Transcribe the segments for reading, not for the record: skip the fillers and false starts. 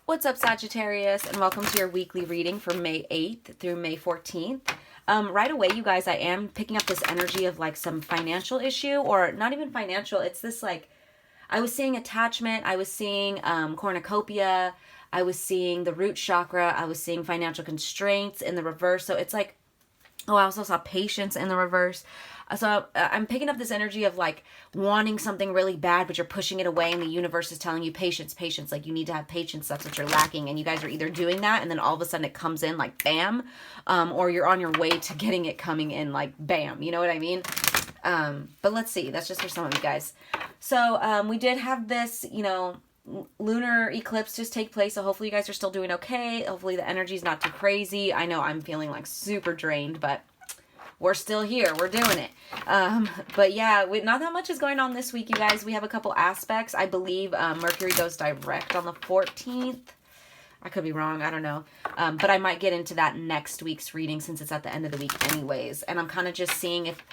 What's up, Sagittarius, and welcome to your weekly reading for May 8th through May 14th. Right away, you guys, I am picking up this energy of like some financial issue, or not even financial. It's this like, I was seeing attachment, I was seeing cornucopia, I was seeing the root chakra, I was seeing financial constraints in the reverse. So it's like, oh, I also saw patience in the reverse. So I'm picking up this energy of like wanting something really bad, but you're pushing it away, and the universe is telling you patience, patience. Like you need to have patience. That's what you're lacking, and you guys are either doing that, and then all of a sudden it comes in like bam, or you're on your way to getting it coming in like bam. You know what I mean? But let's see. That's just for some of you guys. So we did have this, lunar eclipse just take place, so hopefully you guys are still doing okay. Hopefully the energy's not too crazy. I know I'm feeling like super drained, but we're still here. We're doing it. But yeah, not that much is going on this week, you guys. We have a couple aspects. I believe Mercury goes direct on the 14th. I could be wrong. I don't know. But I might get into that next week's reading since it's at the end of the week anyways. And I'm kind of just seeing if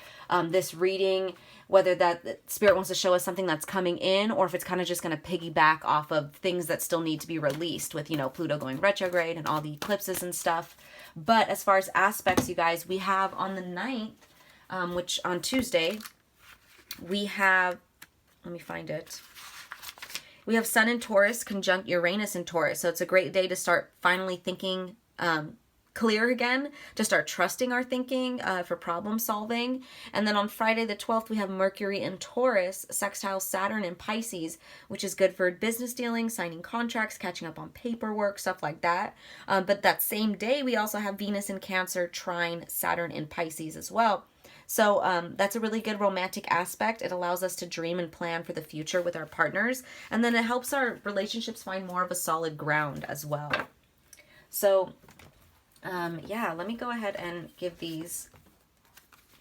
this reading, whether that Spirit wants to show us something that's coming in, or if it's kind of just going to piggyback off of things that still need to be released with, Pluto going retrograde and all the eclipses and stuff. But as far as aspects, you guys, we have on the 9th, which on Tuesday, we have, let me find it. We have Sun in Taurus conjunct Uranus in Taurus. So it's a great day to start finally thinking clear again, to start trusting our thinking for problem solving. And then on Friday the 12th, we have Mercury in Taurus, sextile Saturn in Pisces, which is good for business dealings, signing contracts, catching up on paperwork, stuff like that. But that same day, we also have Venus in Cancer, trine Saturn in Pisces as well. So that's a really good romantic aspect. It allows us to dream and plan for the future with our partners. And then it helps our relationships find more of a solid ground as well. So yeah, let me go ahead and give these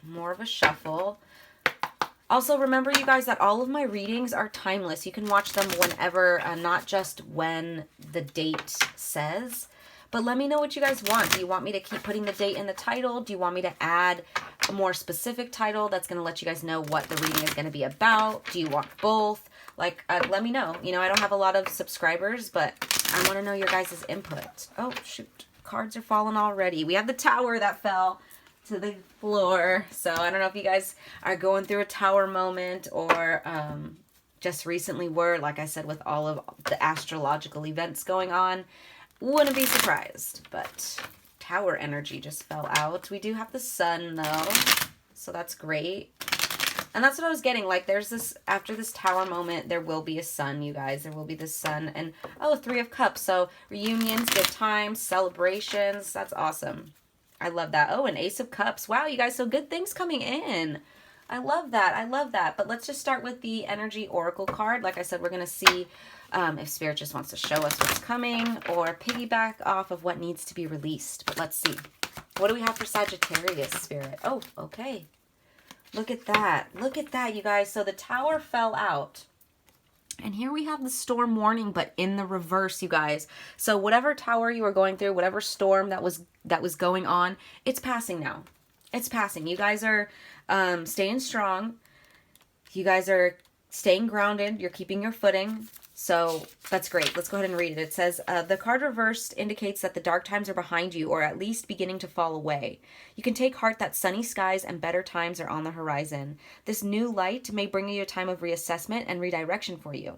more of a shuffle. Also, remember, you guys, that all of my readings are timeless. You can watch them whenever, not just when the date says. But let me know what you guys want. Do you want me to keep putting the date in the title? Do you want me to add a more specific title that's going to let you guys know what the reading is going to be about? Do you want both? Like, let me know. I don't have a lot of subscribers, but I want to know your guys' input. Oh, shoot. Cards are falling already. We have the tower that fell to the floor. So I don't know if you guys are going through a tower moment, or just recently were, like I said, with all of the astrological events going on. Wouldn't be surprised, but tower energy just fell out. We do have the sun though, so that's great. And that's what I was getting. Like, there's this, after this tower moment, there will be a sun, you guys. There will be the sun. And, oh, 3 of Cups. So, reunions, good times, celebrations. That's awesome. I love that. Oh, an Ace of Cups. Wow, you guys, so good things coming in. I love that. I love that. But let's just start with the Energy Oracle card. Like I said, we're going to see if Spirit just wants to show us what's coming, or piggyback off of what needs to be released. But let's see. What do we have for Sagittarius, Spirit? Oh, okay. Look at that. Look at that, you guys. So the tower fell out. And here we have the storm warning, but in the reverse, you guys. So whatever tower you were going through, whatever storm that was going on, it's passing now. It's passing. You guys are staying strong. You guys are staying grounded. You're keeping your footing. So that's great. Let's go ahead and read it. It says, the card reversed indicates that the dark times are behind you, or at least beginning to fall away. You can take heart that sunny skies and better times are on the horizon. This new light may bring you a time of reassessment and redirection for you.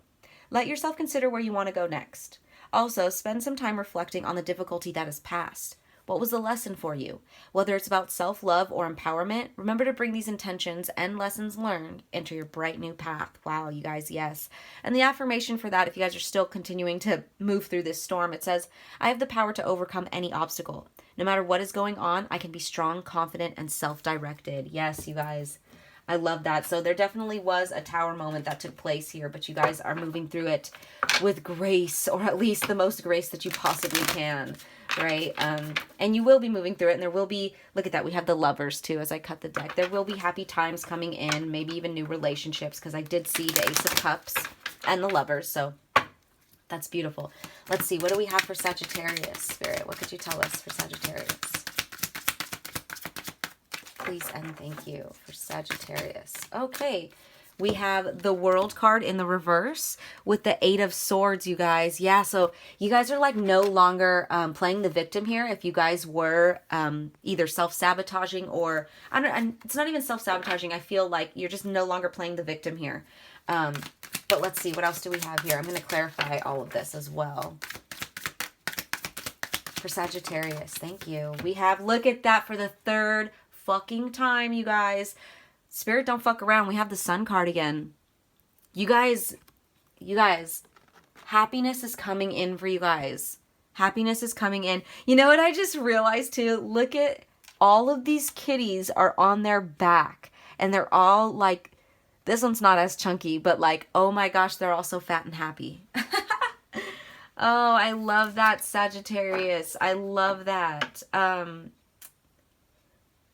Let yourself consider where you want to go next. Also, spend some time reflecting on the difficulty that has passed. What was the lesson for you? Whether it's about self-love or empowerment, remember to bring these intentions and lessons learned into your bright new path. Wow, you guys, yes. And the affirmation for that, if you guys are still continuing to move through this storm, it says, I have the power to overcome any obstacle. No matter what is going on, I can be strong, confident, and self-directed. Yes, you guys. I love that. So there definitely was a tower moment that took place here, but you guys are moving through it with grace, or at least the most grace that you possibly can, right? And you will be moving through it, and there will be, look at that, we have the Lovers too as I cut the deck. There will be happy times coming in, maybe even new relationships, because I did see the Ace of Cups and the Lovers, so that's beautiful. Let's see, what do we have for Sagittarius, Spirit? What could you tell us for Sagittarius? Please and thank you for Sagittarius. Okay, We have the World card in the reverse with the Eight of Swords, you guys. Yeah, so you guys are like no longer playing the victim here. If you guys were either self-sabotaging or, I don't, it's not even self-sabotaging. I feel like you're just no longer playing the victim here. But let's see, what else do we have here? I'm going to clarify all of this as well. For Sagittarius, thank you. We have, look at that for the third fucking time, you guys. Spirit, don't fuck around. We have the Sun card again. You guys, happiness is coming in for you guys. Happiness is coming in. You know what I just realized too? Look at all of these kitties are on their back. And they're all like, this one's not as chunky, but like, oh my gosh, they're all so fat and happy. Oh, I love that, Sagittarius. I love that.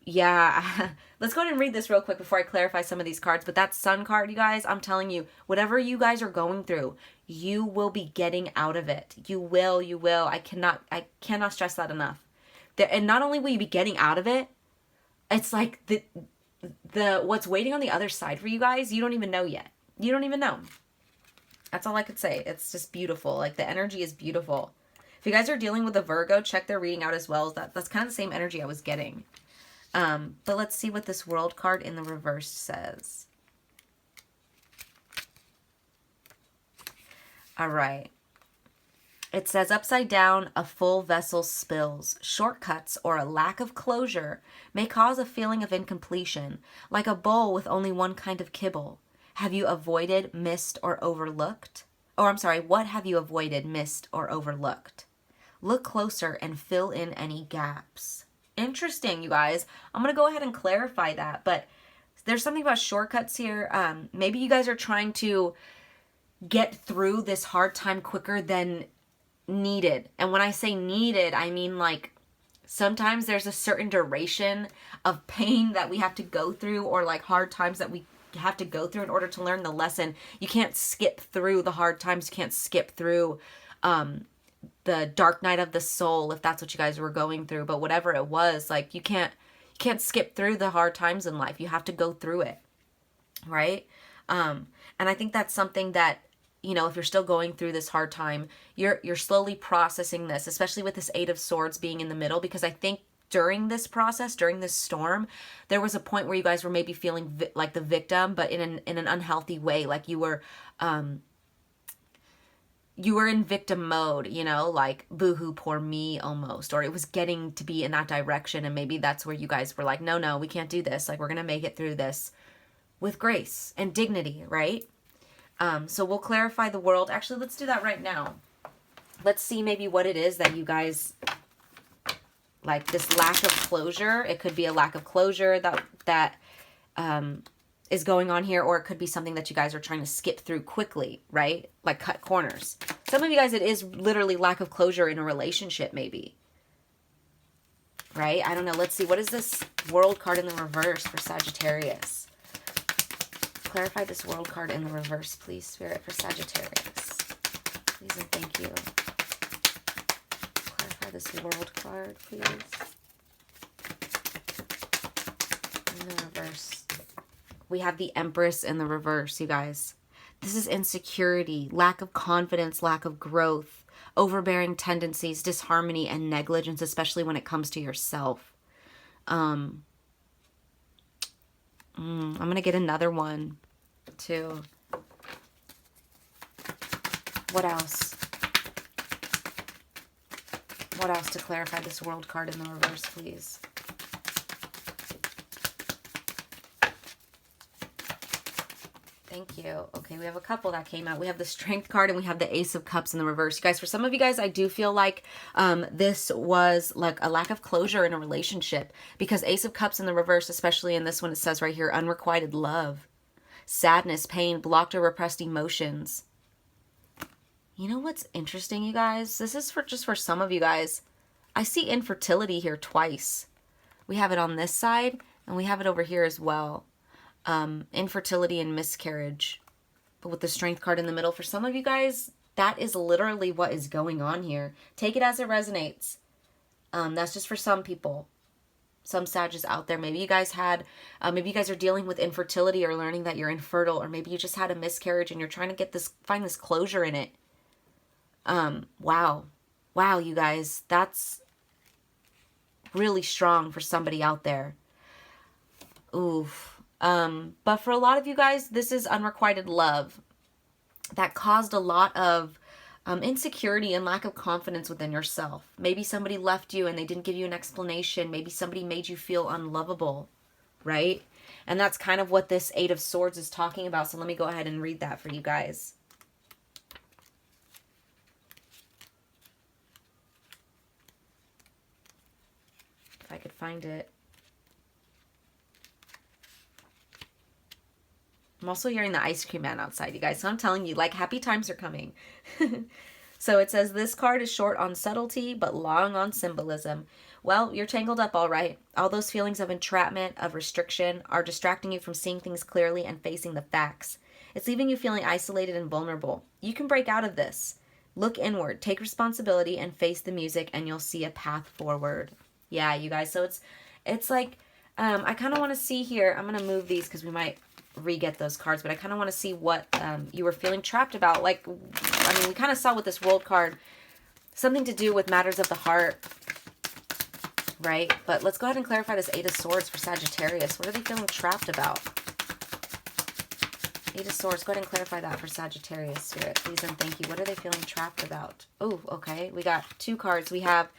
Yeah, let's go ahead and read this real quick before I clarify some of these cards. But that Sun card, you guys, I'm telling you, whatever you guys are going through, you will be getting out of it. You will. I cannot stress that enough. And not only will you be getting out of it, it's like the what's waiting on the other side for you guys, you don't even know yet. You don't even know. That's all I could say. It's just beautiful. Like, the energy is beautiful. If you guys are dealing with a Virgo, check their reading out as well. That's kind of the same energy I was getting. But let's see what this World card in the reverse says. All right. It says, upside down, a full vessel spills. Shortcuts or a lack of closure may cause a feeling of incompletion, like a bowl with only one kind of kibble. Have you avoided, missed, or overlooked? Or I'm sorry, what have you avoided, missed, or overlooked? Look closer and fill in any gaps. Interesting, you guys. I'm going to go ahead and clarify that, but there's something about shortcuts here. Maybe you guys are trying to get through this hard time quicker than needed. And when I say needed, I mean like sometimes there's a certain duration of pain that we have to go through, or like hard times that we have to go through in order to learn the lesson. You can't skip through the hard times. You can't skip through the dark night of the soul, if that's what you guys were going through. But whatever it was, like, you can't skip through the hard times in life. You have to go through it, right? And I think that's something that, you know, if you're still going through this hard time, you're slowly processing this, especially with this Eight of Swords being in the middle, because I think during this process, during this storm, there was a point where you guys were maybe feeling like the victim, but in an unhealthy way. Like you were in victim mode, you know, like boohoo, poor me almost, or it was getting to be in that direction. And maybe that's where you guys were like, no, we can't do this. Like, we're going to make it through this with grace and dignity, right? So we'll clarify the World. Actually, let's do that right now. Let's see maybe what it is that you guys, like this lack of closure. It could be a lack of closure that is going on here, or it could be something that you guys are trying to skip through quickly, right? Like cut corners. Some of you guys, it is literally lack of closure in a relationship, maybe. Right? I don't know. Let's see. What is this World card in the reverse for Sagittarius? Clarify this World card in the reverse, please, Spirit, for Sagittarius. Please and thank you. Clarify this World card, please. In the reverse. We have the Empress in the reverse, you guys. This is insecurity, lack of confidence, lack of growth, overbearing tendencies, disharmony, and negligence, especially when it comes to yourself. I'm going to get another one, too. What else? What else to clarify this World card in the reverse, please? Thank you. Okay, we have a couple that came out. We have the Strength card and we have the Ace of Cups in the reverse. You guys, for some of you guys, I do feel like this was like a lack of closure in a relationship, because Ace of Cups in the reverse, especially in this one, it says right here, unrequited love, sadness, pain, blocked or repressed emotions. You know what's interesting, you guys? This is just for some of you guys. I see infertility here twice. We have it on this side and we have it over here as well. Infertility and miscarriage, but with the Strength card in the middle, for some of you guys, that is literally what is going on here. Take it as it resonates. That's just for some people. some Sages out there. Maybe you guys had, maybe you guys are dealing with infertility or learning that you're infertile, or maybe you just had a miscarriage and you're trying to get this, find this closure in it. Wow. Wow, you guys, that's really strong for somebody out there. Oof. But for a lot of you guys, this is unrequited love that caused a lot of insecurity and lack of confidence within yourself. Maybe somebody left you and they didn't give you an explanation. Maybe somebody made you feel unlovable, right? And that's kind of what this Eight of Swords is talking about. So let me go ahead and read that for you guys. If I could find it. I'm also hearing the ice cream man outside, you guys. So I'm telling you, like, happy times are coming. So it says, this card is short on subtlety, but long on symbolism. Well, you're tangled up all right. All those feelings of entrapment, of restriction, are distracting you from seeing things clearly and facing the facts. It's leaving you feeling isolated and vulnerable. You can break out of this. Look inward, take responsibility, and face the music, and you'll see a path forward. Yeah, you guys. So it's like, I kind of want to see here. I'm going to move these because we might re-get those cards, but I kind of want to see what you were feeling trapped about. Like, I mean, we kind of saw with this World card, something to do with matters of the heart, right? But let's go ahead and clarify this Eight of Swords for Sagittarius. What are they feeling trapped about? Eight of Swords, go ahead and clarify that for Sagittarius, Spirit, please and thank you. What are they feeling trapped about? Oh, okay, we got two cards. We have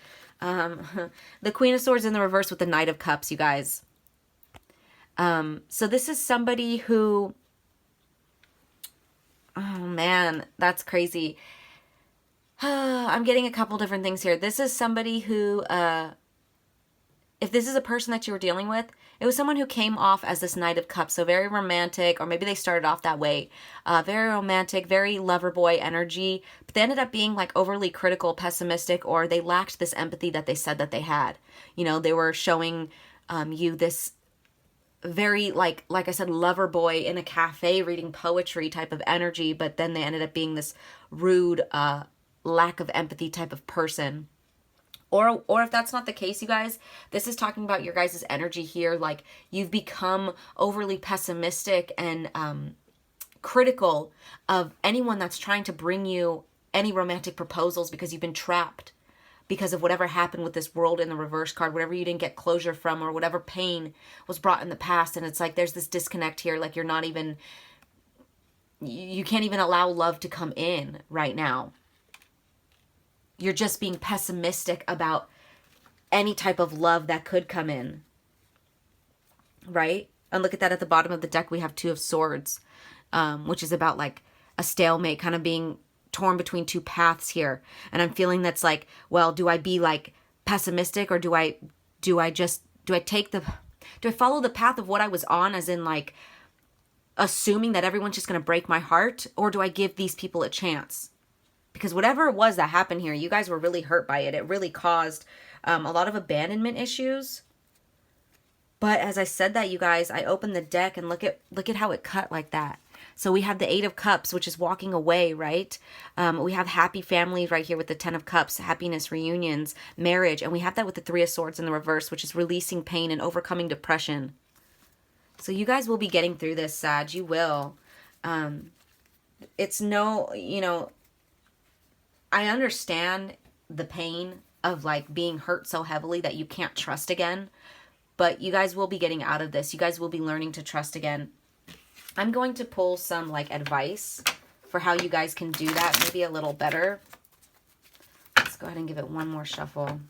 the Queen of Swords in the reverse with the Knight of Cups, you guys. So this is somebody who, oh man, that's crazy. I'm getting a couple different things here. This is somebody who, if this is a person that you were dealing with, it was someone who came off as this Knight of Cups. So very romantic, or maybe they started off that way. Very romantic, very lover boy energy, but they ended up being like overly critical, pessimistic, or they lacked this empathy that they said that they had. You know, they were showing you this very, like I said, lover boy in a cafe reading poetry type of energy, but then they ended up being this rude, lack of empathy type of person. Or if that's not the case, you guys, this is talking about your guys' energy here. Like, you've become overly pessimistic and critical of anyone that's trying to bring you any romantic proposals because you've been trapped because of whatever happened with this World in the reverse card, whatever you didn't get closure from, or whatever pain was brought in the past. And it's like there's this disconnect here. Like, you're not even, you can't even allow love to come in right now. You're just being pessimistic about any type of love that could come in, right? And look at that at the bottom of the deck. We have Two of Swords, which is about like a stalemate, kind of being torn between two paths here. And I'm feeling that's like, well, do I be like pessimistic, or do I follow the path of what I was on, as in like assuming that everyone's just going to break my heart, or do I give these people a chance? Because whatever it was that happened here, you guys were really hurt by it. It really caused a lot of abandonment issues. But as I said that, you guys, I opened the deck and look at how it cut like that. So we have the Eight of Cups, which is walking away, right? We have happy families right here with the Ten of Cups, happiness, reunions, marriage. And we have that with the Three of Swords in the reverse, which is releasing pain and overcoming depression. So you guys will be getting through this, Sag. You will. It's no, you know, I understand the pain of like being hurt so heavily that you can't trust again. But you guys will be getting out of this. You guys will be learning to trust again. I'm going to pull some like advice for how you guys can do that maybe a little better. Let's go ahead and give it one more shuffle.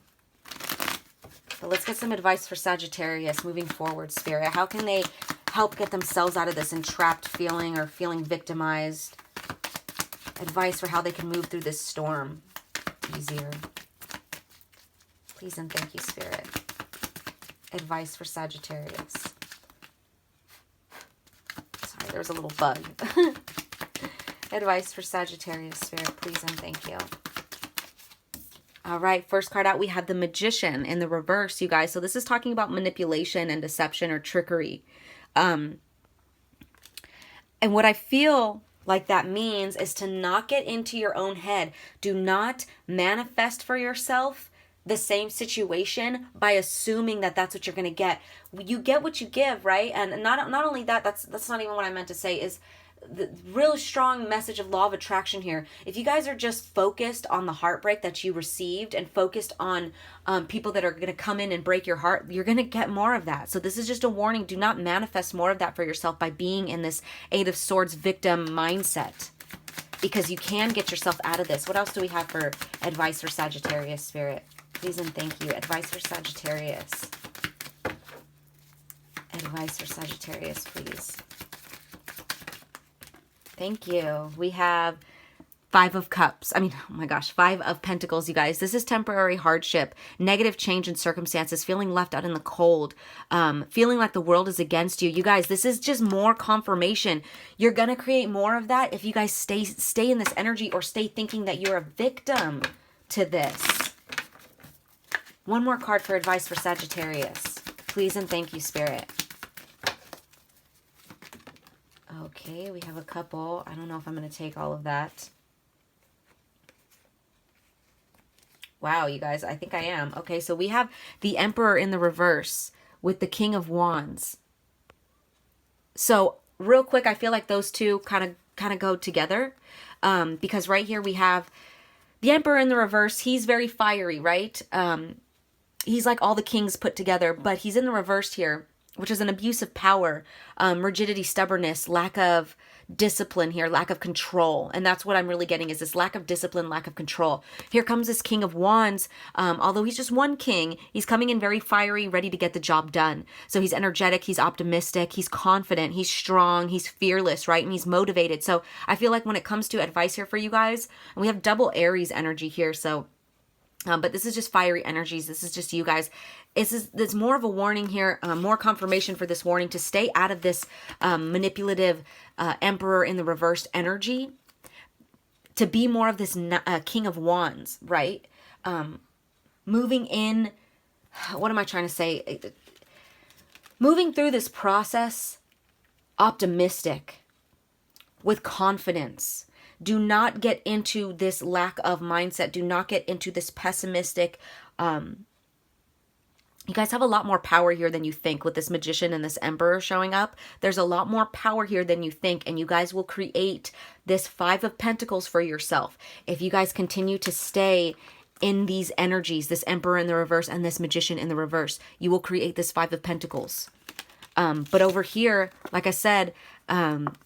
But let's get some advice for Sagittarius moving forward, Spirit. How can they help get themselves out of this entrapped feeling or feeling victimized? Advice for how they can move through this storm easier. Please and thank you, Spirit. Advice for Sagittarius. Sorry, there was a little bug. Advice for Sagittarius, Spirit, please and thank you. All right, first card out, we have the Magician in the reverse, you guys. So this is talking about manipulation and deception or trickery. And what I feel like that means is to not get into your own head. Do not manifest for yourself the same situation by assuming that that's what you're going to get. You get what you give, right? And not only that, that's not even what I meant to say, is the real strong message of law of attraction here. If you guys are just focused on the heartbreak that you received and focused on people that are going to come in and break your heart, you're going to get more of that. So this is just a warning. Do not manifest more of that for yourself by being in this Eight of Swords victim mindset, because you can get yourself out of this. What else do we have for advice for Sagittarius, Spirit? Please and thank you. Advice for Sagittarius. Advice for Sagittarius, please. Thank you. We have Five of Cups. I mean, oh my gosh, Five of Pentacles, you guys. This is temporary hardship, negative change in circumstances, feeling left out in the cold, feeling like the world is against you. You guys, this is just more confirmation. You're going to create more of that if you guys stay in this energy or stay thinking that you're a victim to this. One more card for advice for Sagittarius. Please and thank you, Spirit. Okay, we have a couple. I don't know if I'm going to take all of that. Wow, you guys, I think I am. Okay, so we have the Emperor in the reverse with the King of Wands. So real quick, I feel like those two kind of go together, because right here we have the Emperor in the reverse. He's very fiery, right? He's like all the kings put together, but he's in the reverse here, which is an abuse of power, rigidity, stubbornness, lack of discipline here, lack of control. And that's what I'm really getting, is this lack of discipline, lack of control. Here comes this King of Wands. Although he's just one king, he's coming in very fiery, ready to get the job done. So he's energetic, he's optimistic, he's confident, he's strong, he's fearless, right? And he's motivated. So I feel like when it comes to advice here for you guys, and we have double Aries energy here, so but this is just fiery energies. This is just you guys. There's more of a warning here, more confirmation for this warning to stay out of this manipulative Emperor in the reversed energy, to be more of this King of Wands, right? Moving in, what am I trying to say? Moving through this process optimistic, with confidence. Do not get into this lack of mindset. Do not get into this pessimistic. You guys have a lot more power here than you think with this Magician and this Emperor showing up. There's a lot more power here than you think, and you guys will create this Five of Pentacles for yourself. If you guys continue to stay in these energies, this Emperor in the reverse and this Magician in the reverse, you will create this Five of Pentacles. But over here, like I said,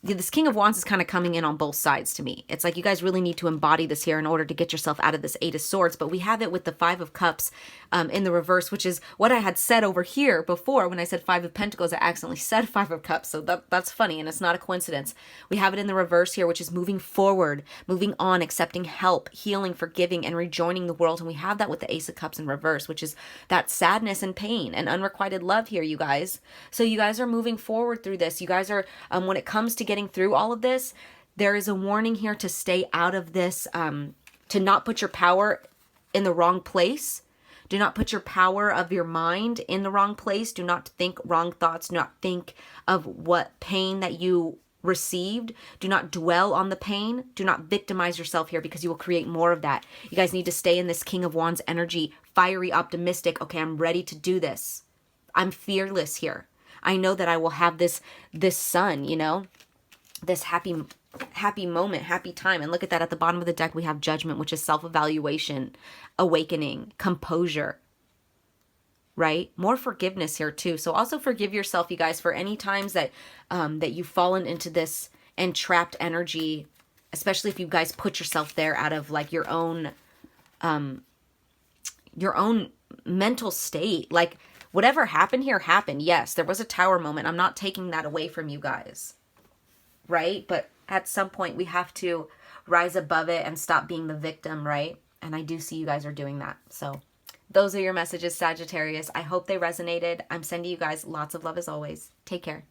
this King of Wands is kind of coming in on both sides to me. It's like you guys really need to embody this here in order to get yourself out of this Eight of Swords. But we have it with the Five of Cups in the reverse, which is what I had said over here before. When I said Five of Pentacles, I accidentally said Five of Cups. So that's funny, and it's not a coincidence. We have it in the reverse here, which is moving forward, moving on, accepting help, healing, forgiving, and rejoining the world. And we have that with the Ace of Cups in reverse, which is that sadness and pain and unrequited love here, you guys. So you guys are moving forward through this. You guys are, when it comes to getting through all of this, there is a warning here to stay out of this, to not put your power in the wrong place. Do not put your power of your mind in the wrong place. Do not think wrong thoughts. Do not think of what pain that you received. Do not dwell on the pain. Do not victimize yourself here, because you will create more of that. You guys need to stay in this King of Wands energy, fiery, optimistic. Okay, I'm ready to do this. I'm fearless here. I know that I will have this sun, you know, this happy moment, happy time. And look at that. At the bottom of the deck, we have Judgment, which is self-evaluation, awakening, composure, right? More forgiveness here too. So also forgive yourself, you guys, for any times that that you've fallen into this entrapped energy, especially if you guys put yourself there out of like your own mental state. Like, whatever happened here happened. Yes, there was a tower moment. I'm not taking that away from you guys, right? But at some point, we have to rise above it and stop being the victim, right? And I do see you guys are doing that. So those are your messages, Sagittarius. I hope they resonated. I'm sending you guys lots of love as always. Take care.